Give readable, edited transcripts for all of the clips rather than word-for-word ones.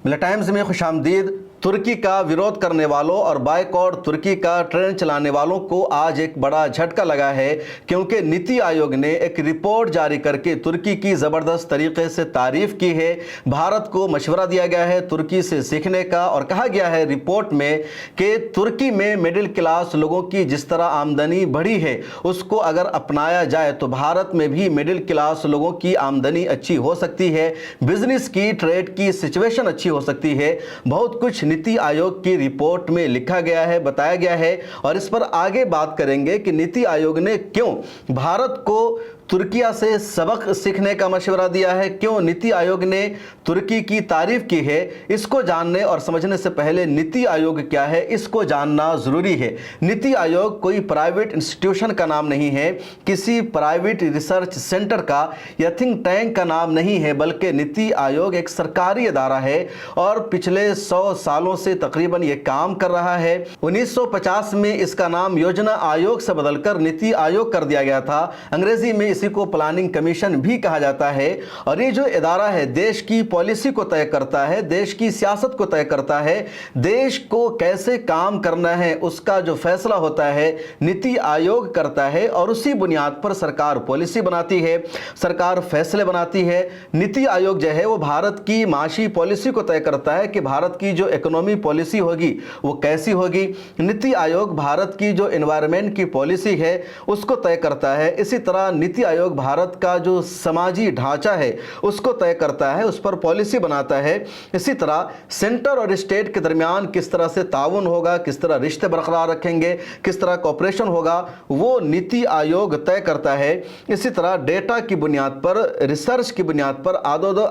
मिला टाइम्स में खुश आमदीद। तुर्की का विरोध करने वालों और बायकॉट तुर्की का ट्रेन चलाने वालों को आज एक बड़ा झटका लगा है, क्योंकि नीति आयोग ने एक रिपोर्ट जारी करके तुर्की की ज़बरदस्त तरीके से तारीफ़ की है। भारत को मशवरा दिया गया है तुर्की से सीखने का, और कहा गया है रिपोर्ट में कि तुर्की में मिडिल क्लास लोगों की जिस तरह आमदनी बढ़ी है उसको अगर अपनाया जाए तो भारत में भी मिडिल क्लास लोगों की आमदनी अच्छी हो सकती है, बिजनेस की, ट्रेड की सिचुएशन अच्छी हो सकती है। बहुत कुछ नीति आयोग की रिपोर्ट में लिखा गया है, बताया गया है, और इस पर आगे बात करेंगे कि नीति आयोग ने क्यों भारत को तुर्किया से सबक सीखने का मशवरा दिया है, क्यों नीति आयोग ने तुर्की की तारीफ की है। इसको जानने और समझने से पहले नीति आयोग क्या है इसको जानना ज़रूरी है। नीति आयोग कोई प्राइवेट इंस्टीट्यूशन का नाम नहीं है, किसी प्राइवेट रिसर्च सेंटर का या थिंक टैंक का नाम नहीं है, बल्कि नीति आयोग एक सरकारी अदारा है और पिछले 100 सालों से तकरीबन ये काम कर रहा है। 1950 में इसका नाम योजना आयोग से बदलकर नीति आयोग कर दिया गया था। अंग्रेजी में इसी को प्लानिंग कमीशन भी कहा जाता है। और ये जो इदारा है देश की पॉलिसी को तय करता है, देश की सियासत को तय करता है, देश को कैसे काम करना है उसका जो फैसला होता है नीति आयोग करता है, और उसी बुनियाद पर सरकार पॉलिसी बनाती है, सरकार फैसले बनाती है। नीति आयोग जो है वो भारत की माशी पॉलिसी को तय करता है कि भारत की जो इकोनॉमी पॉलिसी होगी वो कैसी होगी। नीति आयोग भारत की जो एनवायरनमेंट की पॉलिसी है उसको तय करता है। इसी तरह नीति आयोग भारत का जो समाजी ढांचा है उसको तय करता है, उस पर पॉलिसी बनाता है। इसी तरह सेंटर और स्टेट के दरमियान किस तरह से ताउन होगा, किस तरह रिश्ते बरकरार रखेंगे, किस तरह कोऑपरेशन होगा, वो नीति आयोग तय करता है। इसी तरह डेटा की बुनियाद पर, रिसर्च की बुनियाद पर,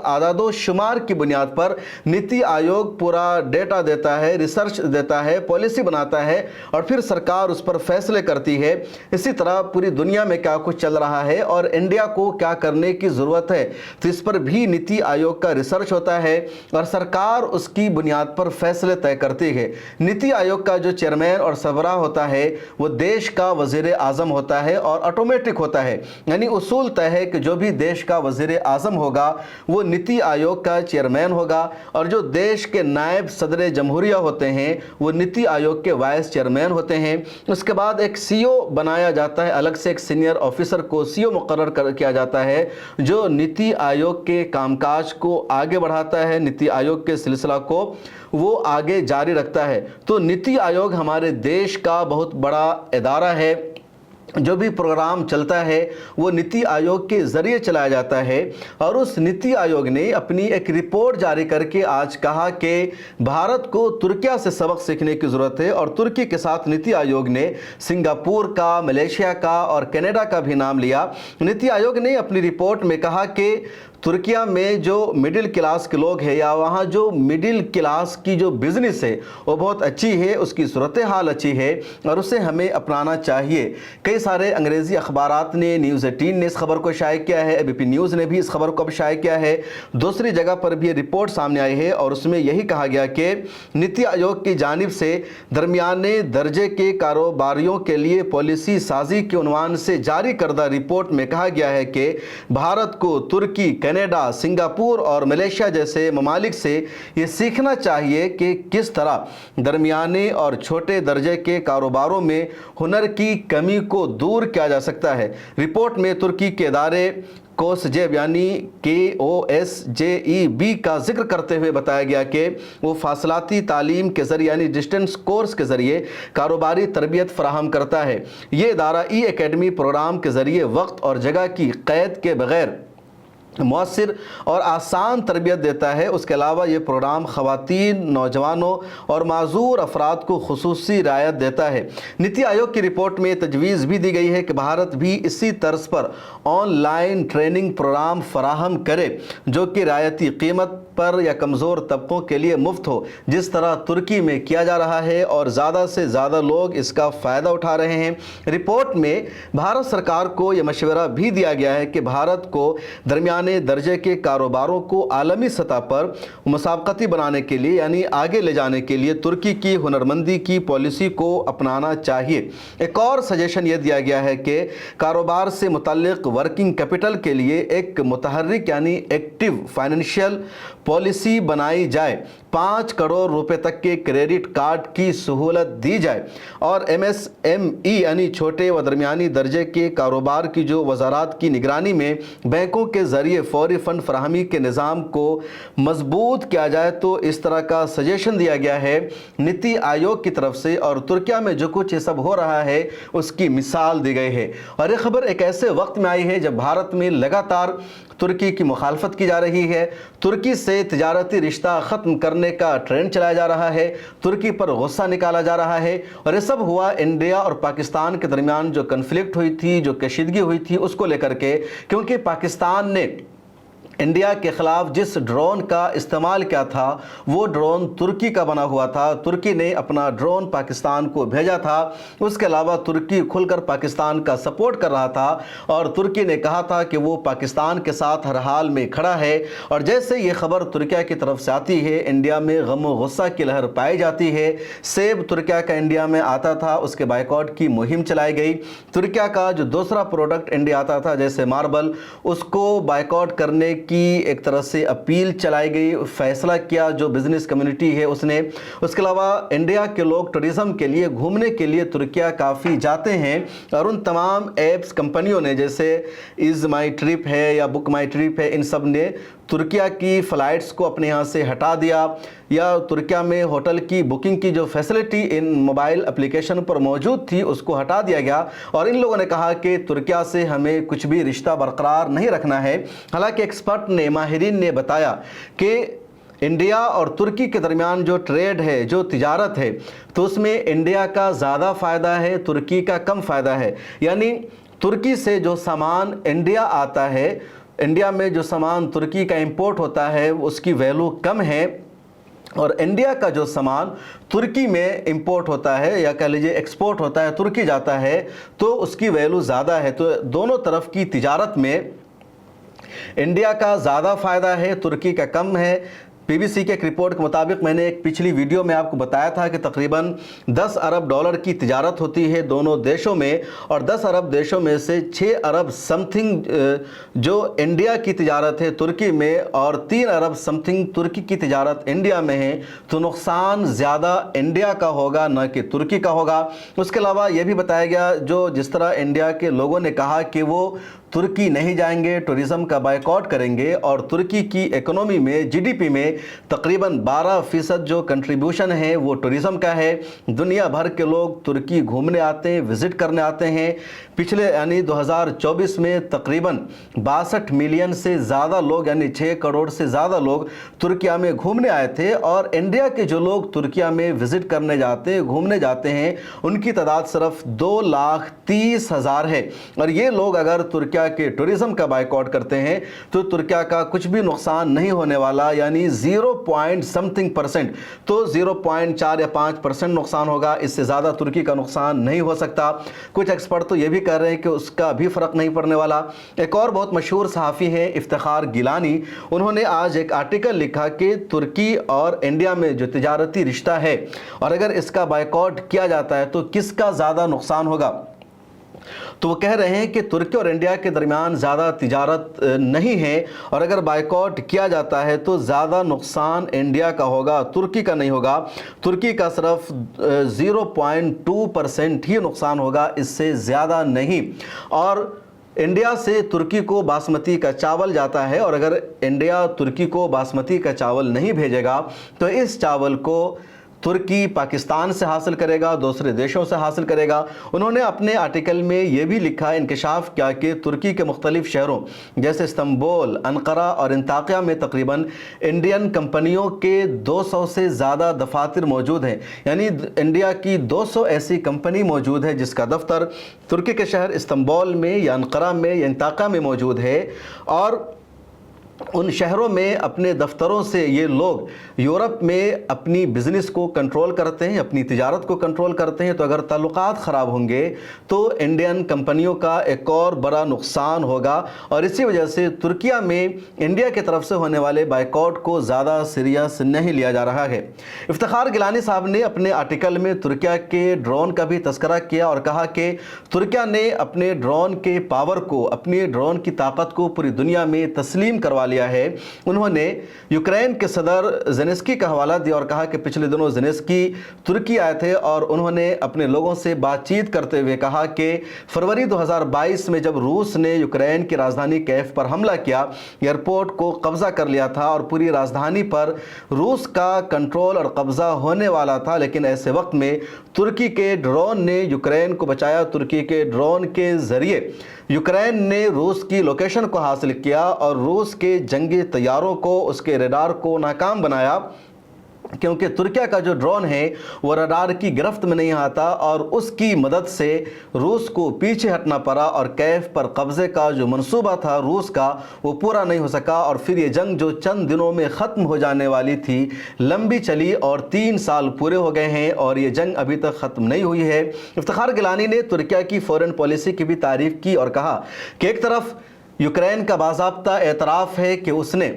आदादो शुमार की बुनियाद पर नीति आयोग पूरा डेटा देता है, रिसर्च देता है, पॉलिसी बनाता है, और फिर सरकार उस पर फैसले करती है। इसी तरह पूरी दुनिया में क्या कुछ चल रहा है और इंडिया को क्या करने की ज़रूरत है, तो इस पर भी नीति आयोग का रिसर्च होता है और सरकार उसकी बुनियाद पर फैसले तय करती है। नीति आयोग का जो चेयरमैन और सरबराह होता है वो देश का वज़ीर आज़म होता है और ऑटोमेटिक होता है, यानी उसूल तय है कि जो भी देश का वज़ीर आज़म होगा वो नीति आयोग का चेयरमैन होगा, और जो देश के नायब सदर जमहूरिया होते हैं वो नीति आयोग के वाइस चेयरमैन होते हैं। उसके बाद एक सीईओ बनाया जाता है, अलग से एक सीनियर ऑफिसर को सीईओ मुकर्रर किया जाता है जो नीति आयोग के कामकाज को आगे बढ़ाता है, नीति आयोग के सिलसिला को वो आगे जारी रखता है। तो नीति आयोग हमारे देश का बहुत बड़ा इदारा है। जो भी प्रोग्राम चलता है वो नीति आयोग के ज़रिए चलाया जाता है, और उस नीति आयोग ने अपनी एक रिपोर्ट जारी करके आज कहा कि भारत को तुर्किया से सबक सीखने की ज़रूरत है। और तुर्की के साथ नीति आयोग ने सिंगापुर का, मलेशिया का और कनाडा का भी नाम लिया। नीति आयोग ने अपनी रिपोर्ट में कहा कि तुर्किया में जो मिडिल क्लास के लोग हैं या वहाँ जो मिडिल क्लास की जो बिज़नेस है वो बहुत अच्छी है, उसकी सूरत हाल अच्छी है और उसे हमें अपनाना चाहिए। कई सारे अंग्रेज़ी अखबारात ने, न्यूज़ 18 ने इस खबर को शाये किया है, एबीपी न्यूज़ ने भी इस खबर को अब शाये किया है, दूसरी जगह पर भी ये रिपोर्ट सामने आई है और उसमें यही कहा गया कि नीति आयोग की जानिब से दरमियाने दर्जे के कारोबारियों के लिए पॉलिसी साजी के उन्वान से जारी करदा रिपोर्ट में कहा गया है कि भारत को तुर्की, कनाडा, सिंगापुर और मलेशिया जैसे ममालिक से ये सीखना चाहिए कि किस तरह दरमियाने और छोटे दर्जे के कारोबारों में हुनर की कमी को दूर किया जा सकता है। रिपोर्ट में तुर्की के इदारे कोसजेब यानी KOSJEB का जिक्र करते हुए बताया गया कि वो फासलाती तालीम के ज़रिए यानी डिस्टेंस कोर्स के ज़रिए कारोबारी तरबियत फराहम करता है। ये इदारा ई-एकेडमी प्रोग्राम के ज़रिए वक्त और जगह की क़ैद के बग़ैर मौसर और आसान तरबियत देता है। उसके अलावा ये प्रोग्राम ख़वातीन, नौजवानों और माजूर अफराद को खुसूसी रियायत देता है। नीति आयोग की रिपोर्ट में तजवीज़ भी दी गई है कि भारत भी इसी तर्ज पर ऑनलाइन ट्रेनिंग प्रोग्राम फराहम करे जो कि रियायती कीमत पर या कमज़ोर तबकों के लिए मुफ्त हो, जिस तरह तुर्की में किया जा रहा है और ज़्यादा से ज़्यादा लोग इसका फ़ायदा उठा रहे हैं। रिपोर्ट में भारत सरकार को यह मशवरा भी दिया गया है कि भारत को दरमियान दरमियाने दर्जे के कारोबारों को आलमी सतह पर मुसाबकती बनाने के लिए यानी आगे ले जाने के लिए तुर्की की हुनरमंदी की पॉलिसी को अपनाना चाहिए। एक और सजेशन ये दिया गया है कि कारोबार से मुतल्लिक वर्किंग कैपिटल के लिए एक मुतहर्रिक यानी एक्टिव फाइनेंशियल पॉलिसी बनाई जाए, 5 करोड़ रुपए तक के क्रेडिट कार्ड की सहूलत दी जाए और MSME यानी छोटे व दरमियानी दर्जे के कारोबार की जो वजारात की निगरानी में बैंकों के ज़रिए फौरी फ़ंड फराहमी के निज़ाम को मजबूत किया जाए। तो इस तरह का सजेशन दिया गया है नीति आयोग की तरफ से और तुर्किया में जो कुछ ये सब हो रहा है उसकी मिसाल दी गई है। और ये खबर एक ऐसे वक्त में आई है जब भारत में लगातार तुर्की की मुखालफत की जा रही है, तुर्की से तिजारती रिश्ता ख़त्म करने का ट्रेंड चलाया जा रहा है, तुर्की पर गुस्सा निकाला जा रहा है। और ये सब हुआ इंडिया और पाकिस्तान के दरमियान जो कन्फ्लिक्ट हुई थी, जो कशीदगी हुई थी उसको लेकर के, क्योंकि पाकिस्तान ने इंडिया के ख़िलाफ़ जिस ड्रोन का इस्तेमाल किया था वो ड्रोन तुर्की का बना हुआ था। तुर्की ने अपना ड्रोन पाकिस्तान को भेजा था। उसके अलावा तुर्की खुलकर पाकिस्तान का सपोर्ट कर रहा था और तुर्की ने कहा था कि वो पाकिस्तान के साथ हर हाल में खड़ा है। और जैसे ये खबर तुर्किया की तरफ से आती है, इंडिया में गम व गुस्सा की लहर पाई जाती है। सेब तुर्किया का इंडिया में आता था, उसके बाइकआउट की मुहिम चलाई गई। तुर्किया का जो दूसरा प्रोडक्ट इंडिया आता था जैसे मार्बल, उसको बाइकआउट करने की एक तरह से अपील चलाई गई, फैसला किया जो बिजनेस कम्युनिटी है उसने। उसके अलावा इंडिया के लोग टूरिज्म के लिए, घूमने के लिए तुर्किया काफ़ी जाते हैं और उन तमाम ऐप्स कंपनियों ने जैसे इज़ माई ट्रिप है या बुक माई ट्रिप है, इन सब ने तुर्किया की फ़्लाइट्स को अपने यहाँ से हटा दिया या तुर्किया में होटल की बुकिंग की जो फैसिलिटी इन मोबाइल एप्लीकेशन पर मौजूद थी उसको हटा दिया गया। और इन लोगों ने कहा कि तुर्किया से हमें कुछ भी रिश्ता बरकरार नहीं रखना है। हालांकि एक्सपर्ट ने, माहिरीन ने बताया कि इंडिया और तुर्की के दरमियान जो ट्रेड है, जो तिजारत है, तो उसमें इंडिया का ज़्यादा फ़ायदा है, तुर्की का कम फ़ायदा है। यानी तुर्की से जो सामान इंडिया आता है, इंडिया में जो सामान तुर्की का इंपोर्ट होता है उसकी वैल्यू कम है और इंडिया का जो सामान तुर्की में इंपोर्ट होता है या कह लीजिए एक्सपोर्ट होता है, तुर्की जाता है, तो उसकी वैल्यू ज़्यादा है। तो दोनों तरफ की तिजारत में इंडिया का ज़्यादा फ़ायदा है, तुर्की का कम है। BBC के एक रिपोर्ट के मुताबिक, मैंने एक पिछली वीडियो में आपको बताया था कि तकरीबन 10 अरब डॉलर की तिजारत होती है दोनों देशों में और 10 अरब देशों में से 6 अरब समथिंग जो इंडिया की तिजारत है तुर्की में और 3 अरब समथिंग तुर्की की तिजारत इंडिया में है। तो नुकसान ज़्यादा इंडिया का होगा न कि तुर्की का होगा। उसके अलावा ये भी बताया गया जो जिस तरह इंडिया के लोगों ने कहा कि वो तुर्की नहीं जाएंगे, टूरिज़्म का बाइकआउट करेंगे और तुर्की की इकोनॉमी में, GDP में तकरीबन 12% जो कंट्रीब्यूशन है वो टूरिज़्म का है। दुनिया भर के लोग तुर्की घूमने आते हैं, विज़िट करने आते हैं। पिछले यानी 2024 में तकरीबन 62 मिलियन से ज़्यादा लोग यानी 6 करोड़ से ज़्यादा लोग तुर्किया में घूमने आए थे। और इंडिया के जो लोग तुर्किया में विज़िट करने जाते हैं, घूमने जाते हैं, उनकी तादाद सिर्फ 2,30,000 है। और ये लोग अगर तुर्किया के टूरिज्म का बाइकआउट करते हैं तो तुर्किया का कुछ भी नुकसान नहीं होने वाला, यानी 0.something%, तो 0.4 या 5% नुकसान होगा, इससे ज़्यादा तुर्की का नुकसान नहीं हो सकता। कुछ एक्सपर्ट तो ये भी कह रहे हैं कि उसका भी फ़र्क नहीं पड़ने वाला। एक और बहुत मशहूर सहाफ़ी है इफ्तिखार गिलानी, उन्होंने आज एक आर्टिकल लिखा कि तुर्की और इंडिया में जो तिजारती रिश्ता है और अगर इसका बाइकआउट किया जाता है तो किसका ज़्यादा नुकसान होगा। तो वो कह रहे हैं कि तुर्की और इंडिया के दरमियान ज़्यादा तिजारत नहीं है और अगर बाइकआउट किया जाता है तो ज़्यादा नुकसान इंडिया का होगा, तुर्की का नहीं होगा। तुर्की का सिर्फ 0.2% ही नुकसान होगा, इससे ज़्यादा नहीं। और इंडिया से तुर्की को बासमती का चावल जाता है और अगर इंडिया तुर्की को बासमती का चावल नहीं भेजेगा तो इस चावल को तुर्की पाकिस्तान से हासिल करेगा, दूसरे देशों से हासिल करेगा। उन्होंने अपने आर्टिकल में ये भी लिखा, इंकशाफ किया कि तुर्की के मुख्तलिफ शहरों जैसे इस्तंबुल, अनकरा और अंताकिया में तकरीबन इंडियन कंपनियों के 200 से ज़्यादा दफातर मौजूद हैं। यानी इंडिया की 200 ऐसी कंपनी मौजूद है जिसका दफ्तर तुर्की के शहर इस्तंबुल में या अनकरा में या अंताकिया में मौजूद है। और उन शहरों में अपने दफ्तरों से ये लोग यूरोप में अपनी बिज़नेस को कंट्रोल करते हैं, अपनी तिजारत को कंट्रोल करते हैं। तो अगर ताल्लुकात ख़राब होंगे तो इंडियन कंपनियों का एक और बड़ा नुकसान होगा, और इसी वजह से तुर्किया में इंडिया की तरफ से होने वाले बाइकआउट को ज़्यादा सीरियस नहीं लिया जा रहा है। इफ्तिखार गिलानी साहब ने अपने आर्टिकल में तुर्किया के ड्रोन का भी तस्करा किया और कहा कि तुर्किया ने अपने ड्रोन के पावर को, अपनी ड्रोन की ताकत को पूरी दुनिया में तस्लीम करवा लिया है। उन्होंने यूक्रेन के सदर ज़ेलेंस्की का हवाला दिया और कहा कि पिछले दिनों ज़ेलेंस्की तुर्की आए थे और उन्होंने अपने लोगों से बातचीत करते हुए कहा कि फरवरी 2022 में जब रूस ने यूक्रेन की राजधानी कीव पर हमला किया, एयरपोर्ट को कब्जा कर लिया था और पूरी राजधानी पर रूस का कंट्रोल और कब्जा होने वाला था, लेकिन ऐसे वक्त में तुर्की के ड्रोन ने यूक्रेन को बचाया। तुर्की के ड्रोन के ज़रिए यूक्रेन ने रूस की लोकेशन को हासिल किया और रूस के जंगी तैयारों को, उसके रडार को नाकाम बनाया, क्योंकि तुर्किया का जो ड्रोन है वो रडार की गिरफ्त में नहीं आता और उसकी मदद से रूस को पीछे हटना पड़ा और कीव पर कब्ज़े का जो मंसूबा था रूस का वो पूरा नहीं हो सका। और फिर ये जंग जो चंद दिनों में ख़त्म हो जाने वाली थी लंबी चली और 3 साल पूरे हो गए हैं और ये जंग अभी तक ख़त्म नहीं हुई है। इफ्तिखार गिलानी ने तुर्किया की फ़ॉरेन पॉलिसी की भी तारीफ़ की और कहा कि एक तरफ यूक्रेन का बाज़ाब्ता एतराफ़ है कि उसने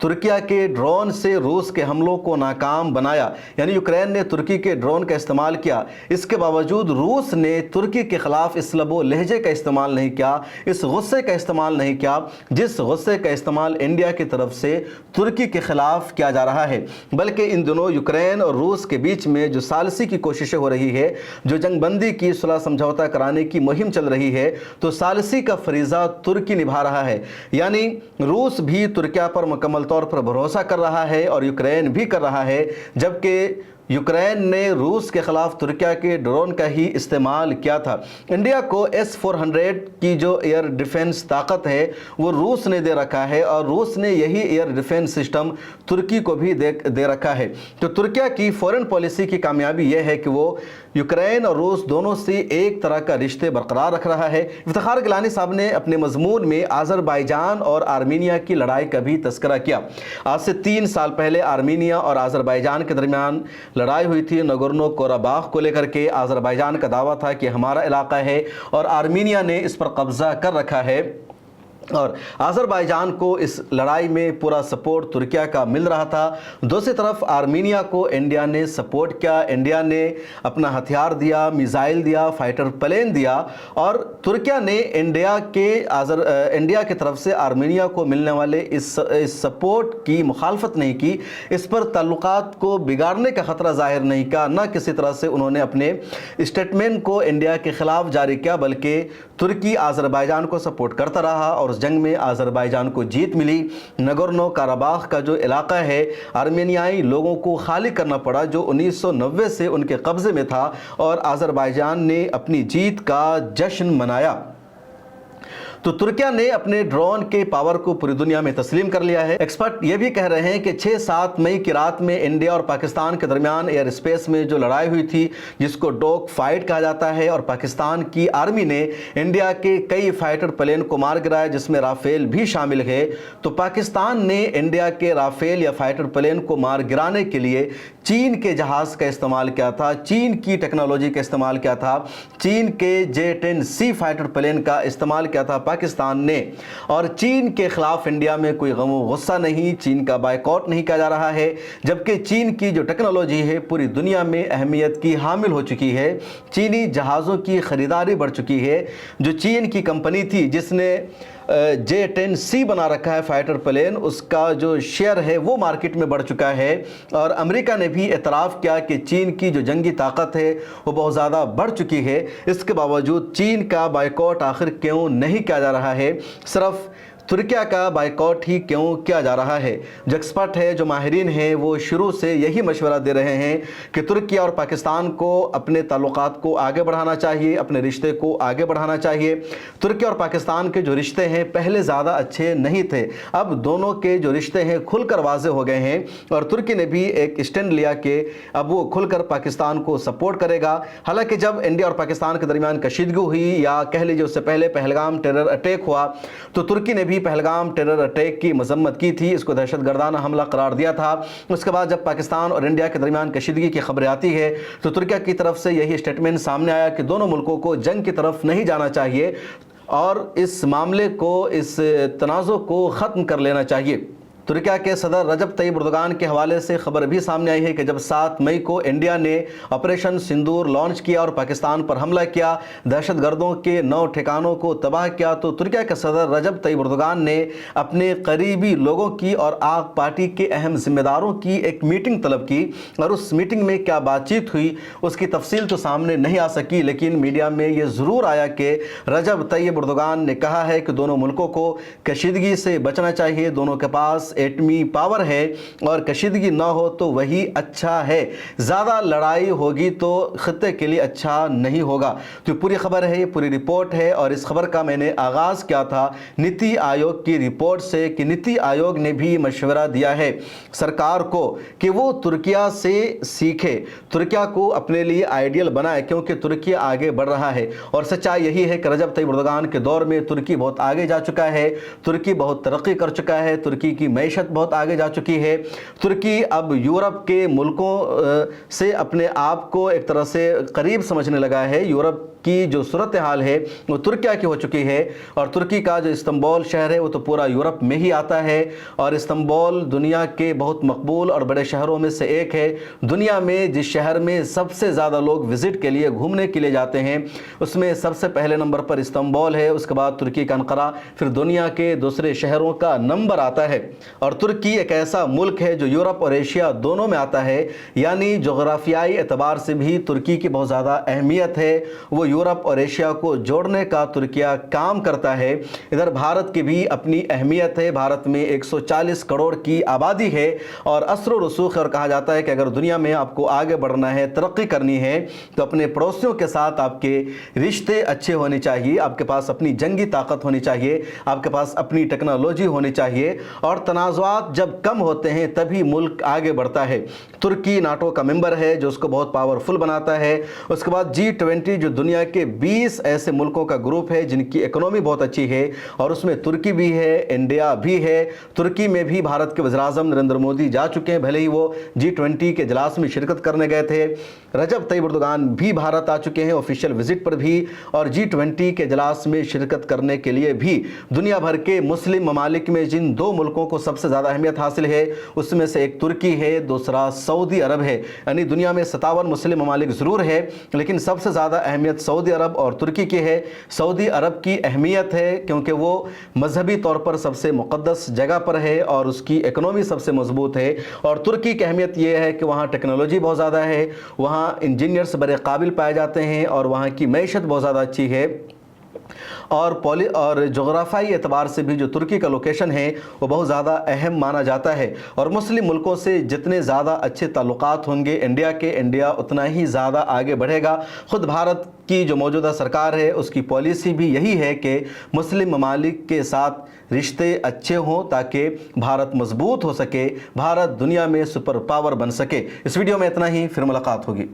तुर्किया के ड्रोन से रूस के हमलों को नाकाम बनाया, यानी यूक्रेन ने तुर्की के ड्रोन का इस्तेमाल किया। इसके बावजूद रूस ने तुर्की के ख़िलाफ़ इस लबो लहजे का इस्तेमाल नहीं किया, इस गुस्से का इस्तेमाल नहीं किया जिस गुस्से का इस्तेमाल इंडिया की तरफ से तुर्की के ख़िलाफ़ किया जा रहा है। बल्कि इन दिनों यूक्रेन और रूस के बीच में जो सालसी की कोशिशें हो रही है, जो जंगबंदी की सुलह समझौता कराने की मुहिम चल रही है, तो सालसी का फरीज़ा तुर्की निभा रहा है। यानी रूस भी तुर्किया पर मुकम्मल तौर पर भरोसा कर रहा है और यूक्रेन भी कर रहा है, जबकि यूक्रेन ने रूस के ख़िलाफ़ तुर्किया के ड्रोन का ही इस्तेमाल किया था। इंडिया को S-400 की जो एयर डिफेंस ताकत है वो रूस ने दे रखा है और रूस ने यही एयर डिफेंस सिस्टम तुर्की को भी दे रखा है। तो तुर्किया की फ़ॉरेन पॉलिसी की कामयाबी यह है कि वो यूक्रेन और रूस दोनों से एक तरह का रिश्ते बरकरार रख रहा है। इफ्तिखार गिलानी साहब ने अपने मजमून में आज़रबाईजान और आर्मीनिया की लड़ाई का भी तस्करा किया। आज से 3 साल पहले आर्मीनिया और आज़रबाईजान के दरमियान लड़ाई हुई थी नगोर्नो कोराबाख को लेकर के। आज़रबाईजान का दावा था कि हमारा इलाका है और आर्मीनिया ने इस पर कब्ज़ा कर रखा है और आज़रबाईजान को इस लड़ाई में पूरा सपोर्ट तुर्किया का मिल रहा था। दूसरी तरफ आर्मीनिया को इंडिया ने सपोर्ट किया, इंडिया ने अपना हथियार दिया, मिसाइल दिया, फाइटर प्लेन दिया और तुर्किया ने इंडिया की तरफ से आर्मीनिया को मिलने वाले इस सपोर्ट की मुखालफत नहीं की, इस पर ताल्लुकात को बिगाड़ने का ख़तरा ज़ाहिर नहीं किया, न किसी तरह से उन्होंने अपने स्टेटमेंट को इंडिया के ख़िलाफ़ जारी किया, बल्कि तुर्की आज़रबाईजान को सपोर्ट करता रहा और उस जंग में आज़रबाईजान को जीत मिली। नगोर्नो काराबाख का जो इलाका है आर्मेनियाई लोगों को खाली करना पड़ा जो 1990 से उनके कब्ज़े में था और आज़रबाईजान ने अपनी जीत का जश्न मनाया। तो तुर्किया ने अपने ड्रोन के पावर को पूरी दुनिया में तस्लीम कर लिया है। एक्सपर्ट ये भी कह रहे हैं कि 6-7 मई की रात में इंडिया और पाकिस्तान के दरमियान एयर स्पेस में जो लड़ाई हुई थी जिसको डॉग फाइट कहा जाता है और पाकिस्तान की आर्मी ने इंडिया के कई फाइटर प्लेन को मार गिराया जिसमें राफेल भी शामिल है। तो पाकिस्तान ने इंडिया के राफेल या फाइटर प्लेन को मार गिराने के लिए चीन के जहाज़ का इस्तेमाल किया था, चीन की टेक्नोलॉजी का इस्तेमाल किया था, चीन के J-10C फाइटर प्लेन का इस्तेमाल किया था पाकिस्तान ने। और चीन के ख़िलाफ़ इंडिया में कोई गम व गुस्सा नहीं, चीन का बायकॉट नहीं किया जा रहा है, जबकि चीन की जो टेक्नोलॉजी है पूरी दुनिया में अहमियत की हामिल हो चुकी है। चीनी जहाज़ों की ख़रीदारी बढ़ चुकी है। जो चीन की कंपनी थी जिसने J-10C बना रखा है फाइटर प्लेन, उसका जो शेयर है वो मार्केट में बढ़ चुका है और अमेरिका ने भी एतराफ़ किया कि चीन की जो जंगी ताकत है वो बहुत ज़्यादा बढ़ चुकी है। इसके बावजूद चीन का बायकॉट आखिर क्यों नहीं किया जा रहा है, सिर्फ तुर्किया का बायकॉट ही क्यों किया जा रहा है? जो एक्सपर्ट है, जो माहिरीन हैं, वो शुरू से यही मशवरा दे रहे हैं कि तुर्किया और पाकिस्तान को अपने ताल्लुकात को आगे बढ़ाना चाहिए, अपने रिश्ते को आगे बढ़ाना चाहिए। तुर्किया और पाकिस्तान के जो रिश्ते हैं पहले ज़्यादा अच्छे नहीं थे, अब दोनों के जो रिश्ते हैं खुलकर वाज़े हो गए हैं और तुर्की ने भी एक स्टैंड लिया कि अब वो खुलकर पाकिस्तान को सपोर्ट करेगा। हालांकि जब इंडिया और पाकिस्तान के दरमियान कशीदगी हुई या कह लीजिए उससे पहले पहलगाम टेरर अटैक हुआ तो तुर्की ने भी पहलगाम टेरर अटैक की मजम्मत की थी, इसको दहशतगर्दाना हमला करार दिया था। उसके बाद जब पाकिस्तान और इंडिया के दरमियान कशीदगी की खबरें आती है तो तुर्की की तरफ से यही स्टेटमेंट सामने आया कि दोनों मुल्कों को जंग की तरफ नहीं जाना चाहिए और इस मामले को, इस तनाज़ो को ख़त्म कर लेना चाहिए। तुर्की के सदर रजब तैयब एर्दोगान के हवाले से खबर भी सामने आई है कि जब 7 मई को इंडिया ने ऑपरेशन सिंदूर लॉन्च किया और पाकिस्तान पर हमला किया, दहशतगर्दों के 9 ठिकानों को तबाह किया, तो तुर्की के सदर रजब तैयब एर्दोगान ने अपने करीबी लोगों की और आग पार्टी के अहम जिम्मेदारों की एक मीटिंग तलब की। और उस मीटिंग में क्या बातचीत हुई उसकी तफसील तो सामने नहीं आ सकी, लेकिन मीडिया में ये ज़रूर आया कि रजब तैयब एर्दोगान ने कहा है कि दोनों मुल्कों को कशीदगी से बचना चाहिए, दोनों के पास एटमी पावर है और कशीदगी ना हो तो वही अच्छा है, ज़्यादा लड़ाई होगी तो खत्ते के लिए अच्छा नहीं होगा। तो पूरी खबर है, ये पूरी रिपोर्ट है और इस खबर का मैंने आगाज़ किया था नीति आयोग की रिपोर्ट से कि नीति आयोग ने भी मशवरा दिया है सरकार को कि वो तुर्किया से सीखे, तुर्किया को अपने लिए आइडियल बनाए, क्योंकि तुर्की आगे बढ़ रहा है। और सच्चाई यही है कि रजब तैयब एर्दोगान के दौर में तुर्की बहुत आगे जा चुका है, तुर्की बहुत तरक्की कर चुका है, तुर्की की मैशत बहुत आगे जा चुकी है। तुर्की अब यूरोप के मुल्कों से अपने आप को एक तरह से करीब समझने लगा है। यूरोप की जो सूरत हाल है वो तुर्की की हो चुकी है और तुर्की का जो इस्तांबुल शहर है वो तो पूरा यूरोप में ही आता है और इस्तांबुल दुनिया के बहुत मकबूल और बड़े शहरों में से एक है। दुनिया में जिस शहर में सबसे ज़्यादा लोग विज़िट के लिए, घूमने के लिए जाते हैं, उसमें सबसे पहले नंबर पर इस्तांबुल है, उसके बाद तुर्की का अंकारा, फिर दुनिया के दूसरे शहरों का नंबर आता है। और तुर्की एक ऐसा मुल्क है जो यूरोप और एशिया दोनों में आता है, यानी जोग्राफियाई एतबार से भी तुर्की की बहुत ज़्यादा अहमियत है। वो यूरोप और एशिया को जोड़ने का तुर्किया काम करता है। इधर भारत की भी अपनी अहमियत है। भारत में 140 करोड़ की आबादी है और असर रसूख, और कहा जाता है कि अगर दुनिया में आपको आगे बढ़ना है, तरक्की करनी है, तो अपने पड़ोसियों के साथ आपके रिश्ते अच्छे होने चाहिए, आपके पास अपनी जंगी ताकत होनी चाहिए, आपके पास अपनी टेक्नोलॉजी होनी चाहिए और तनाज़ुआत जब कम होते हैं तभी मुल्क आगे बढ़ता है। तुर्की नाटो का मेंबर है जो उसको बहुत पावरफुल बनाता है। उसके बाद G20 जो दुनिया के 20 ऐसे मुल्कों का ग्रुप है जिनकी इकोनॉमी बहुत अच्छी है और उसमें तुर्की भी है, इंडिया भी है। तुर्की में भी भारत के वज़ीर-ए-आज़म नरेंद्र मोदी जा चुके हैं, भले ही वो G20 के इजलास में शिरकत करने गए थे। रजब तैयब एर्दोगान भी भारत आ चुके हैं ऑफिशियल विजिट पर भी और G20 के इजलास में शिरकत करने के लिए भी। दुनिया भर के मुस्लिम ममालिक में जिन 2 मुल्कों को सबसे ज़्यादा अहमियत हासिल है उसमें से एक तुर्की है, दूसरा सऊदी अरब है। यानी दुनिया में 57 मुस्लिम ममालिक ज़रूर है लेकिन सबसे ज़्यादा अहमियत सऊदी अरब और तुर्की की है। सऊदी अरब की अहमियत है क्योंकि वो मजहबी तौर पर सबसे मुक़द्दस जगह पर है और उसकी इकनॉमी सबसे मजबूत है। और तुर्की की अहमियत ये है कि वहाँ टेक्नोलॉजी बहुत ज़्यादा है, वहाँ इंजीनियर्स बड़े काबिल पाए जाते हैं और वहाँ की मैशत बहुत ज़्यादा अच्छी है। और जोग्राफाई एतबार से भी जो तुर्की का लोकेशन है वो बहुत ज़्यादा अहम माना जाता है। और मुस्लिम मुल्कों से जितने ज़्यादा अच्छे ताल्लुकात होंगे इंडिया के, इंडिया उतना ही ज़्यादा आगे बढ़ेगा। ख़ुद भारत की जो मौजूदा सरकार है उसकी पॉलिसी भी यही है कि मुस्लिम ममालिक के साथ रिश्ते अच्छे हों ताकि भारत मजबूत हो सके, भारत दुनिया में सुपर पावर बन सके। इस वीडियो में इतना ही, फिर मुलाकात होगी।